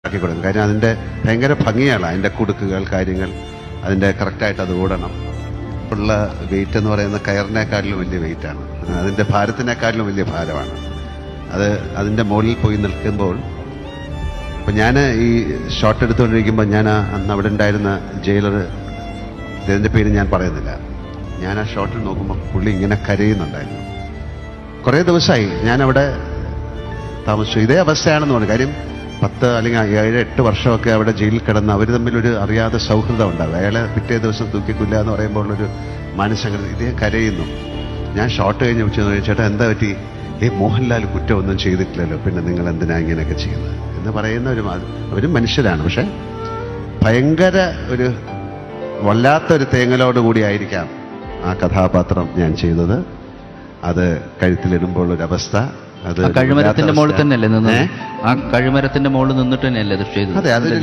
ആക്കി കൊടുക്കും. കാര്യം അതിൻ്റെ ഭയങ്കര ഭംഗിയാണ്, അതിൻ്റെ കുടുക്കുകൾ കാര്യങ്ങൾ അതിൻ്റെ കറക്റ്റായിട്ട് അത് ഓടണം. ഉള്ള വെയിറ്റ് എന്ന് പറയുന്ന കയറിനേക്കാളിലും വലിയ വെയിറ്റാണ്, അതിൻ്റെ ഭാരത്തിനേക്കാളിലും വലിയ ഭാരമാണ് അത്. അതിൻ്റെ മുകളിൽ പോയി നിൽക്കുമ്പോൾ ഇപ്പം ഞാൻ ഈ ഷോട്ട് എടുത്തുകൊണ്ടിരിക്കുമ്പോൾ ഞാൻ അന്ന് അവിടെ ഉണ്ടായിരുന്ന ജയിലർ, ഇതിൻ്റെ പേര് ഞാൻ പറയുന്നില്ല, ഞാൻ ആ ഷോട്ടിൽ നോക്കുമ്പോൾ പുള്ളി ഇങ്ങനെ കരയുന്നുണ്ടായിരുന്നു. കുറേ ദിവസമായി ഞാനവിടെ താമസിച്ചു. ഇതേ അവസ്ഥയാണെന്ന് പറഞ്ഞു. കാര്യം 10 അല്ലെങ്കിൽ 7-8 വർഷമൊക്കെ അവിടെ ജയിലിൽ കിടന്ന് അവർ തമ്മിലൊരു അറിയാതെ സൗഹൃദം ഉണ്ടാകും. അയാളെ പിറ്റേ ദിവസം തൂക്കിക്കൊല്ലുക എന്ന് പറയുമ്പോൾ ഒരു മാനസംഗതി. ഇതേ കരയുന്നു. ഞാൻ ഷോട്ട് കഴിഞ്ഞ് വിളിച്ചു, ചേട്ടാ എന്താ പറ്റി? മോഹൻലാൽ കുറ്റമൊന്നും ചെയ്തിട്ടില്ലല്ലോ, പിന്നെ നിങ്ങൾ എന്തിനാ ഇങ്ങനെയൊക്കെ ചെയ്യുന്നത് എന്ന് പറയുന്ന ഒരു മനുഷ്യരാണ്. പക്ഷെ ഭയങ്കര ഒരു വല്ലാത്തൊരു തേങ്ങലോടുകൂടി ആയിരിക്കാം ആ കഥാപാത്രം ഞാൻ ചെയ്തത്. അത് കഴുത്തിലിടുമ്പോൾ ഒരവസ്ഥ, അത് കഴുമരത്തിന്റെ മുകളിൽ തന്നെയല്ലേ നിന്ന്? ആ കഴുമരത്തിന്റെ മുകളിൽ നിന്നിട്ട് തന്നെയല്ലേ അത് ചെയ്തത്? അതെ, അതൊരു